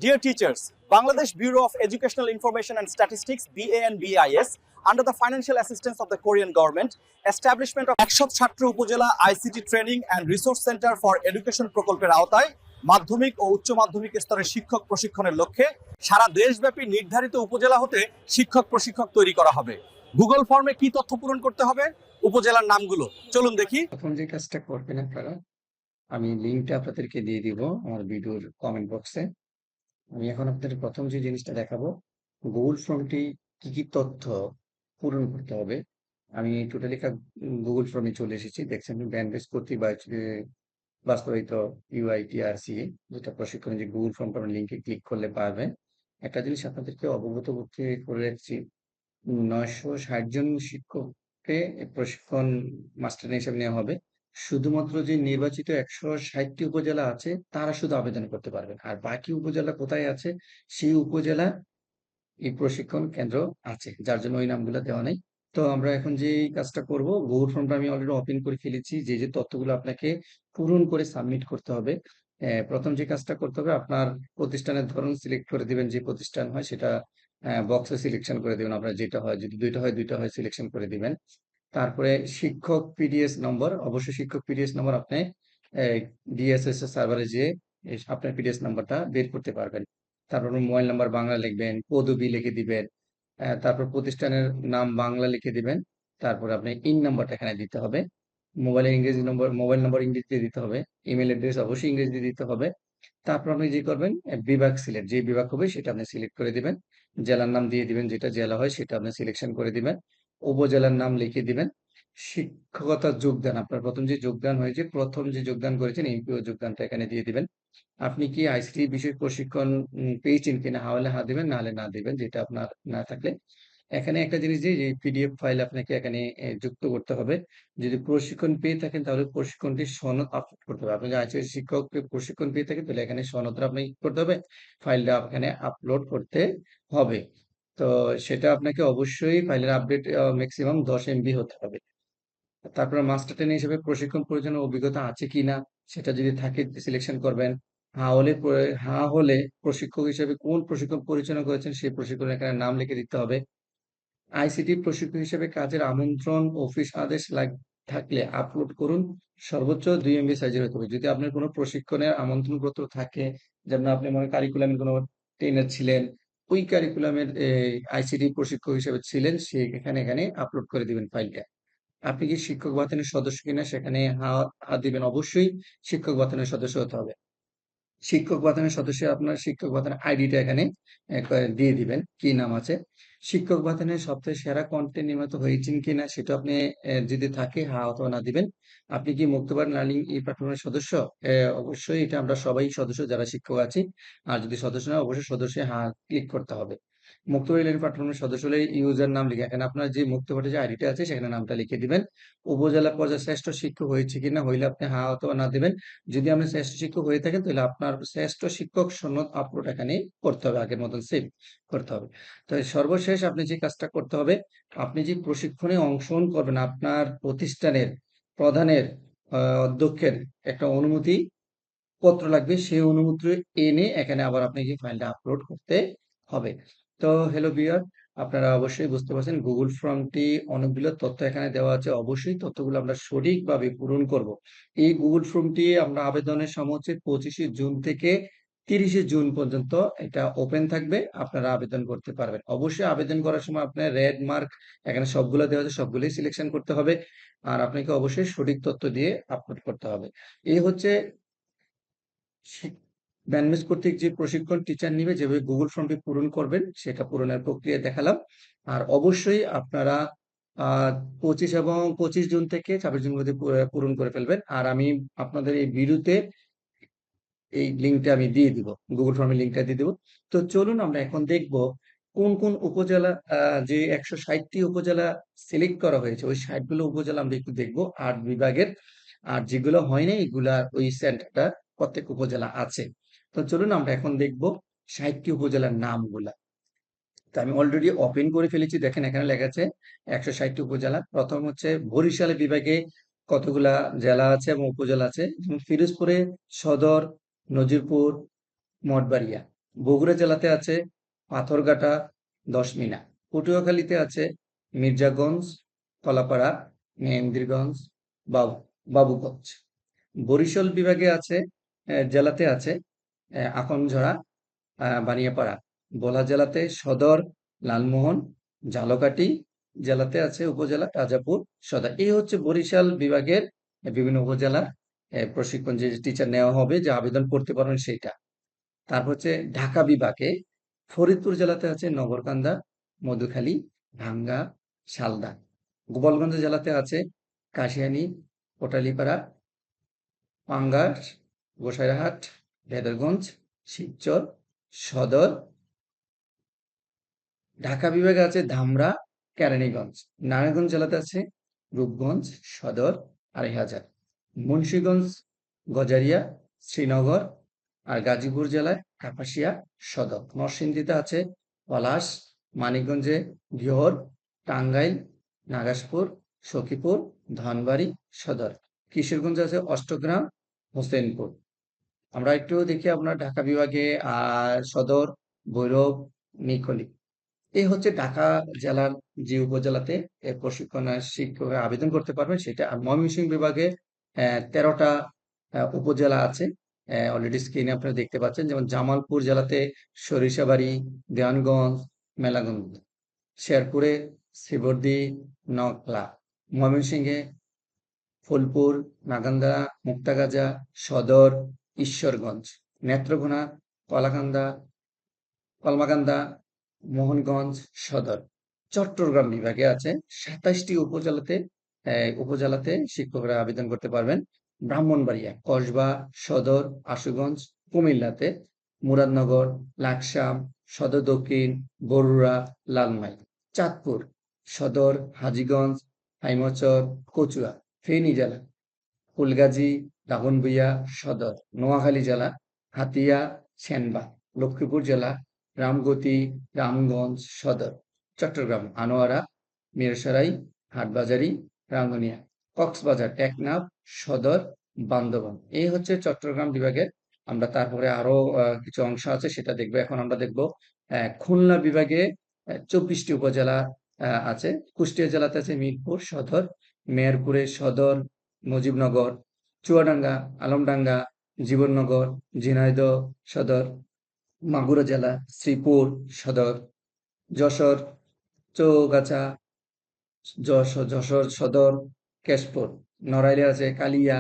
Dear teachers, Bangladesh Bureau of Educational Information and Statistics (BANBIS), under the financial assistance of the Korean government, establishment of Ekshot Chhatro Upojela ICT Training and Resource Center for Education প্রকল্পের আওতায় মাধ্যমিক ও উচ্চ মাধ্যমিক স্তরের শিক্ষক প্রশিক্ষণের লক্ষ্যে সারা দেশব্যাপী নির্ধারিত উপজেলা হতে শিক্ষক প্রশিক্ষক তৈরি করা হবে। গুগল ফর্মে কি তথ্য পূরণ করতে হবে? উপজেলার নামগুলো চলুন দেখি। প্রথম যে কাজটা করবেন আপনারা, আমি লিঙ্কটা আপনাদেরকে দিয়ে দিব আমার ভিডিওর কমেন্ট বক্সে। আমি এখন আপনাদের প্রথম যে জিনিসটা দেখাবো, গুগল ফর্মটি কি কি তথ্য পূরণ করতে হবে। আমি টোটালি গুগল ফর্মে চলে এসেছি। দেখছেন ব্যান্ডেজ কর্তৃক বাস্তবায়িত UITRC যেটা প্রশিক্ষণে যে গুগল ফর্মটা আমরা লিঙ্কে ক্লিক করলে পারবেন। একটা জিনিস আপনাদেরকে অবগত করতে করে রাখছি, 960 জন শিক্ষককে প্রশিক্ষণ মাস্টার হিসেবে নেওয়া হবে। শুধুমাত্র যে নির্বাচিত 160টি উপজেলা আছে তারা শুধু আবেদন করতে পারবেন, আর বাকি উপজেলা কোথায় আছে সেই উপজেলা এই প্রশিক্ষণ কেন্দ্র আছে, যার জন্য ওই নামগুলো দেওয়া নেই। তো আমরা এখন যে কাজটা করব, গুগল ফর্মটা আমি অলরেডি ওপেন করে ফেলেছি। যে যে তথ্যগুলো আপনাকে পূরণ করে সাবমিট করতে হবে, প্রথম যে কাজটা করতে হবে, আপনার প্রতিষ্ঠানের ধরন সিলেক্ট করে দিবেন। যে প্রতিষ্ঠান হয় সেটা বক্সে সিলেকশন করে দিবেন। আপনার যেটা হয়, যদি দুইটা হয় সিলেকশন করে দিবেন। তারপরে শিক্ষক পিডিএস নম্বর, অবশ্যই শিক্ষক পিডিএস নম্বর আপনি ডিএসএস সার্ভারে যেয়ে আপনার পিডিএস নাম্বারটা বের করতে পারবেন। তারপর মোবাইল নাম্বার বাংলা লিখবেন, পদবি লিখে দিবেন, তারপর প্রতিষ্ঠানের নাম বাংলা লিখে দিবেন। তারপর আপনি ইন নাম্বারটা এখানে দিতে হবে। মোবাইল নম্বর ইংরেজিতে দিতে হবে। ইমেল অ্যাড্রেস অবশ্যই ইংরেজিতে দিতে হবে। তারপর আপনি যে করবেন, বিভাগ সিলেক্ট, যে বিভাগ হবে সেটা আপনি সিলেক্ট করে দিবেন। জেলার নাম দিয়ে দিবেন, যেটা জেলা হয় সেটা আপনি সিলেকশন করে দিবেন। উপজেলার নাম লিখে দিবেন। শিক্ষকতা যোগদান, আপনার প্রথম যে যোগদান হয়েছে, প্রথম যে যোগদান করেছেন এমপিও যোগদানটা এখানে দিয়ে দিবেন। আপনি কি আইসিটি বিষয় প্রশিক্ষণ পেয়েছেন কিনা, হলে হা দিবেন, না হলে না দিবেন, যেটা আপনার না থাকলে। এখানে একটা জিনিস যে পিডিএফ ফাইল আপনাকে এখানে যুক্ত করতে হবে। যদি প্রশিক্ষণ পেয়ে থাকেন তাহলে প্রশিক্ষণটি সনদ আপলোড করতে হবে। আপনি যদি আইসিটি শিক্ষক প্রশিক্ষণ পেয়ে থাকেন তাহলে এখানে সনদটা আপনি কি করতে হবে, ফাইলটা এখানে আপলোড করতে হবে। তো সেটা আপনাকে অবশ্যই ফাইলের আপডেট ম্যাক্সিমাম 10 MB হতে হবে। তারপরে মাস্টার ট্রেনার হিসেবে প্রশিক্ষণ পরিচালনার অভিজ্ঞতা আছে কিনা সেটা যদি থাকে সিলেকশন করবেন। হ্যাঁ হলে প্রশিক্ষক হিসেবে কোন প্রশিক্ষণ পরিচালনা করেছেন সেই প্রশিক্ষণের এখানে নাম লিখে দিতে হবে। আইসিটি প্রশিক্ষক হিসেবে কাজের আমন্ত্রণ অফিস আদেশ থাকলে আপলোড করুন। সর্বোচ্চ 2 MB সাইজের হতে হবে। যদি আপনার কোনো প্রশিক্ষণের আমন্ত্রণপত্র থাকে, যেমন আপনি মনে কারিকুলামের কোনো ট্রেনার ছিলেন, ওই কারিকুলামের আইসিটি প্রশিক্ষক হিসেবে ছিলেন, এখানে আপলোড করে দিবেন ফাইলটা। আপনি কি শিক্ষক বাতানের সদস্য কিনা সেখানে হা দিবেন। অবশ্যই শিক্ষক বাতানের সদস্য হতে হবে। শিক্ষক বাতানের সদস্য আপনার শিক্ষক বাতানের আইডিটা এখানে দিয়ে দিবেন, কি নাম আছে। শিক্ষক বাতানের সবথেকে সেরা কন্টেন্ট নির্মাতা হয়েছেন কিনা সেটা আপনি যদি থাকে হা অথবা না দিবেন। আপনি কি মুক্তবাদ লার্নিং এই প্ল্যাটফর্মের সদস্য? অবশ্যই এটা আমরা সবাই সদস্য যারা শিক্ষক আছি। আর যদি সদস্য না, অবশ্যই সদস্যে হা ক্লিক করতে হবে। মুক্তবাড়ি লার্নিং প্ল্যাটফর্মের সদস্য হলে ইউজার নাম লিখে এখানে আপনার যে মুক্তবাড়ি যে আইডিটা আছে সেখানে নামটা লিখে দিবেন। উপজেলা পর্যায়ে শ্রেষ্ঠ শিক্ষক হয়েছে কিনা হইলে আপনি হা অথবা না দিবেন। যদি আপনি শ্রেষ্ঠ শিক্ষক হয়ে থাকেন তাহলে আপনার শ্রেষ্ঠ শিক্ষক সনদ আপলোড এখানে করতে হবে, আগের মতন সেভ করতে হবে। তো সর্বশেষ আপনি যে কাজটা করতে হবে, আপনি যে প্রশিক্ষণে অংশগ্রহণ করবেন আপনার প্রতিষ্ঠানের প্রধানের অধ্যক্ষের একটা অনুমতি পত্র লাগবে। সেই অনুমতি এনে এখানে আবার আপনাকে ফাইলটা আপলোড করতে হবে। তো হ্যালো ভিউয়ার, আপনারা অবশ্যই বুঝতে পারছেন গুগল ফর্মটি অনেকগুলো তথ্য এখানে দেওয়া আছে। অবশ্যই তথ্যগুলো আমরা সঠিকভাবে পূরণ করব। এই গুগল ফর্মটি আমরা আবেদনের সময় হচ্ছে 25শে জুন থেকে 30শে জুন পর্যন্ত এটা ওপেন থাকবে, আপনারা আবেদন করতে পারবেন। অবশ্যই আবেদন করার সময় আপনার রেড মার্ক এখানে সবগুলো দেওয়া আছে, সবগুলোই সিলেকশন করতে হবে। আর আপনাকে অবশ্যই সঠিক তথ্য দিয়ে আপলোড করতে হবে। এই হচ্ছে ব্যানমেস কর্তৃক যে প্রশিক্ষণ টিচার নিবে, যেভাবে গুগল ফর্মটি পূরণ করবেন সেটা পূরণের প্রক্রিয়া দেখালাম। আর অবশ্যই আপনারা 25 জুন থেকে 26 জুন মধ্যে পূরণ করে ফেলবেন। আর আমি আপনাদের এই ভিডিওতে এই লিঙ্কটা আমি দিয়ে দিব, গুগল ফর্মের লিঙ্কটা দিয়ে দিব। তো চলুন আমরা এখন দেখব কোন কোন উপজেলা, যে 160টি উপজেলা সিলেক্ট করা হয়েছে ওই 60 গুলো উপজেলা আমরা একটু দেখবো 8 বিভাগের। আর যেগুলো হয় না এগুলার ওই সেন্টারটা প্রত্যেক উপজেলা আছে। তো চলুন আমরা এখন দেখব 60টি উপজেলার নামগুলা। তো আমি অলরেডি ওপেন করে ফেলেছি, দেখেন এখানে লেখা আছে 160টি উপজেলা। প্রথম হচ্ছে বরিশাল বিভাগে কতগুলা জেলা আছে এবং উপজেলা আছে, যেমন ফিরোজপুরে সদর, নজিরপুর, মঠবাড়িয়া। বগুড়া জেলাতে আছে পাথরঘাটা, দশমিনা। পটুয়াখালীতে আছে মির্জাগঞ্জ, কলাপাড়া, মেহেন্দিরগঞ্জ, বাবুগঞ্জ। বরিশাল বিভাগে আছে জেলাতে আছে আখনঝরা, বানিয়াপাড়া। ভোলা জেলাতে সদর, লালমোহন, ঝালকাঠি। জেলাতে আছে উপজেলা রাজাপুর, সদর। এই হচ্ছে বরিশাল বিভাগের বিভিন্ন উপজেলার প্রশিক্ষণ, যে টিচার নেওয়া হবে, যে আবেদন করতে পারবেন সেইটা। তারপর হচ্ছে ঢাকা বিভাগে ফরিদপুর জেলাতে আছে নগরকান্দা, মধুখালী, ভাঙ্গা, শালদা। গোপালগঞ্জ জেলাতে আছে কাশিয়ানী, কোটালীপাড়া, পাঙ্গাস, গোসাইরহাট, ভেদরগঞ্জ, শিবচর, সদর। ঢাকা বিভাগে আছে ধামরা, কেরানীগঞ্জ। নারায়ণগঞ্জ জেলাতে আছে রূপগঞ্জ, সদর, ২৫০০। মুন্সিগঞ্জ, গজারিয়া, শ্রীনগর। আর গাজীপুর জেলায় কাপাসিয়া, সদর। নরসিংদীতে আছে পলাশ, মানিকগঞ্জে ঘিওর, টাঙ্গাইল, নাগাসপুর, সখীপুর, ধনবাড়ি, সদর। কিশোরগঞ্জে আছে অষ্টগ্রাম, হোসেনপুর। আমরা একটু দেখি আপনার ঢাকা বিভাগে সদর, ভৈরব, নিকলী। এই হচ্ছে ঢাকা জেলার যে উপজেলাতে প্রশিক্ষণ শিক্ষক আবেদন করতে পারবেন সেটা। আর ময়মনসিংহ বিভাগে ১৩টা উপজেলা আছে, অলরেডি স্ক্রিনে আপনারা দেখতে পাচ্ছেন। যেমন জামালপুর জেলাতে সরিষাবাড়ি, দেওয়ানগঞ্জ, মেলাগঞ্জ। শেরপুরে শ্রীবর্দী, নকলা। ময়মনসিংহে ফুলপুর, নাগান্দা, মুক্তাগাজা, সদর, ঈশ্বরগঞ্জ। নেত্রকোনা, কলাকান্দা, কলমাকান্দা, মোহনগঞ্জ, সদর। চট্টগ্রাম বিভাগে আছে ২৭টি উপজেলাতে শিক্ষকরা আবেদন করতে পারবেন। ব্রাহ্মণবাড়িয়া, কসবা, সদর, আশুগঞ্জ। কুমিল্লাতে মুরাদনগর, লাকসাম, সদর দক্ষিণ, বরুড়া, লালমাই। চাঁদপুর, সদর, হাজীগঞ্জ, হাইমচর, কচুয়া। ফেনী জেলা ফুলগাজী, দাগনভূঞা, সদর। নোয়াখালী জেলা হাতিয়া, সেনবাগ। লক্ষ্মীপুর জেলা রামগতি, রামগঞ্জ, সদর। চট্টগ্রাম আনোয়ারা, মিরসরাই, হাটবাজারী, রাঙ্গুনিয়া। কক্সবাজার টেকনাফ, সদর, বান্দরবান। এই হচ্ছে চট্টগ্রাম বিভাগের। আমরা তারপরে আরো কিছু অংশ আছে সেটা দেখবো। এখন আমরা দেখবো খুলনা বিভাগে ২৪টি উপজেলা আছে। কুষ্টিয়া জেলাতে আছে মিরপুর, সদর, মেহেরপুরে সদর, মুজিবনগর, চুয়াডাঙ্গা, আলমডাঙ্গা, জীবননগর, ঝিনাইদহ, সদর। মাগুরা জেলা শ্রীপুর, সদর। যশোর চৌগাছা, যশোর সদর, কেশপুর। নড়াইলে আছে কালিয়া,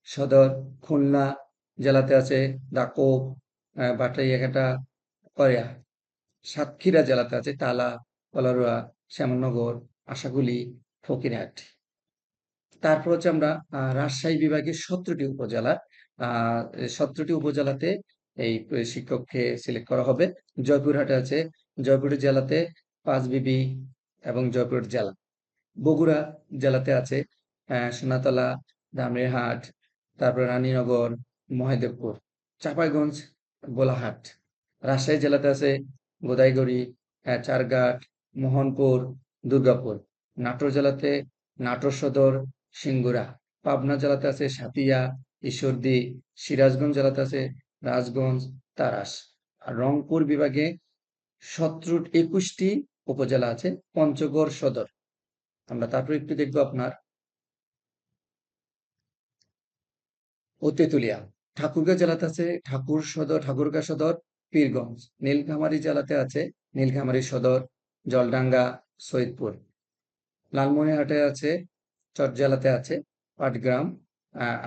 সদর। খুলনা জেলাতে আছে দাকোপ, বাটাইয়াঘাটা, করিয়া। সাতক্ষীরা জেলাতে আছে তালা, কলারোয়া, শ্যামনগর, আশাকুলি, ফকিরহাট। তারপর হচ্ছে আমরা রাজশাহী বিভাগের ১৭টি উপজেলা, ১৭টি উপজেলাতে এই শিক্ষককে সিলেক্ট করা হবে। জয়পুরহাটে আছে, জয়পুর জেলাতে পাঁচবিবি এবং জয়পুর জেলা। বগুড়া জেলাতে আছে সোনাতলা, ধামইরহাট, তারপর রানীনগর, মহেদেবপুর। চাঁপাইগঞ্জ, গোলাহাট। রাজশাহী জেলাতে আছে গোদাইগড়ি, চারঘাট, মোহনপুর, দুর্গাপুর। নাটোর জেলাতে নাটোর সদর, সিংগুড়া। পাবনা জেলাতে আছে সাতিয়া, ঈশ্বরদী। সিরাজগঞ্জ জেলাতে আছে রাজগঞ্জ, তারাস। আর রংপুর বিভাগে ২১টি উপজেলা আছে, পঞ্চগড় সদর। আমরা তারপর একটু দেখবো আপনার তেঁতুলিয়া। ঠাকুরগাঁ জেলাতে আছে ঠাকুর সদর, ঠাকুরগাঁ সদর, পীরগঞ্জ। নীলফামারী জেলাতে আছে নীলফামারী সদর, জলডাঙ্গা, সৈয়দপুর। লালমনিরহাটে আছে, চট জেলাতে আছে পাটগ্রাম,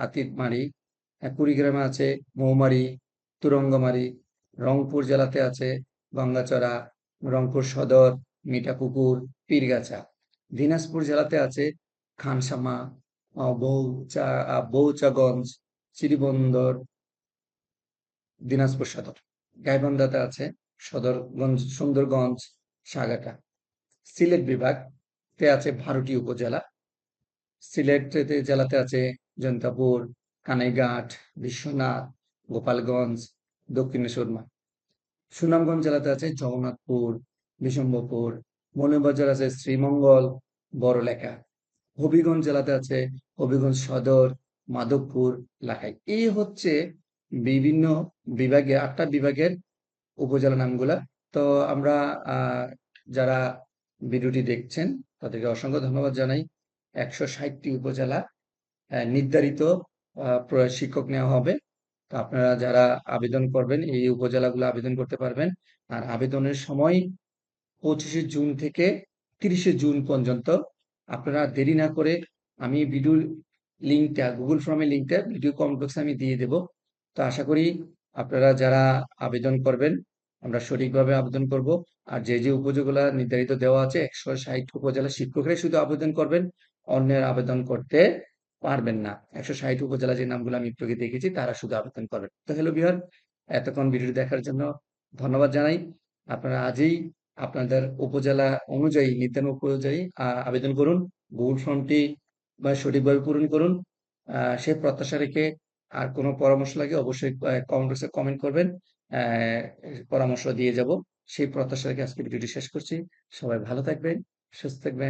আতিতমারি। কুড়িগ্রামে আছে মৌমারি, তুরঙ্গমারি। রংপুর জেলাতে আছে গঙ্গাচড়া, রংপুর সদর, মিঠাপুকুর, পীরগাছা। দিনাজপুর জেলাতে আছে খানসামা, বৌচাগঞ্জ, শ্রীবন্দর, দিনাজপুর সদর। গাইবান্ধাতে আছে সদরগঞ্জ, সুন্দরগঞ্জ, সাগাটা। সিলেট বিভাগতে আছে ১২টি উপজেলা। সিলেট জেলাতে আছে জৈন্তাপুর, কানাইঘাট, বিশ্বনাথ, গোপালগঞ্জ, দক্ষিণের সুরমা। সুনামগঞ্জ জেলাতে আছে জগন্নাথপুর, বিশম্ভরপুর। মৌলভীবাজার আছে শ্রীমঙ্গল, বড়লেখা। হবিগঞ্জ জেলাতে আছে হবিগঞ্জ সদর, মাধবপুর, লাখাই। এই হচ্ছে বিভিন্ন বিভাগে ৮টা বিভাগের উপজেলা নামগুলা। তো আমরা যারা ভিডিওটি দেখছেন তাদেরকে অসংখ্য ধন্যবাদ জানাই। 160টি উপজেলা নির্ধারিত শিক্ষক নেওয়া হবে। তো আপনারা যারা আবেদন করবেন এই উপজেলাগুলো আবেদন করতে পারবেন। আর আবেদনের সময় 25শে জুন থেকে 30শে জুন পর্যন্ত। আপনারা দেরি না করে, আমি ভিডিওর লিঙ্কটা, গুগল ফর্মের লিঙ্কটা ভিডিও কমেন্ট বক্সে আমি দিয়ে দেব। তো আশা করি আপনারা যারা আবেদন করবেন, আমরা সঠিকভাবে আবেদন করব। আর যে যে উপজেলা নির্ধারিত দেওয়া আছে 160 উপজেলা শিক্ষকরাই শুধু আবেদন করবেন, অন্যের আবেদন করতে পারবেন না। 160 উপজেলা যে নামগুলো আমি একটু আগে দেখেছি তারা শুধু আবেদন করবেন। তো হ্যালো ভিউয়ার, এতক্ষণ ভিডিও দেখার জন্য ধন্যবাদ জানাই। আপনারা আজই আপনাদের উপজেলা অনুযায়ী, নির্ধারণ অনুযায়ী আবেদন করুন। গুগল ফর্মটি সঠিকভাবে পূরণ করুন। সে প্রত্যাশা রেখে, আর কোনো পরামর্শ লাগে অবশ্যই কমেন্ট বক্সে কমেন্ট করবেন। পরামর্শ দিয়ে যাব সেই প্রত্যাশা রেখে আজকে ভিডিওটি শেষ করছি। সবাই ভালো থাকবেন, সুস্থ থাকবেন।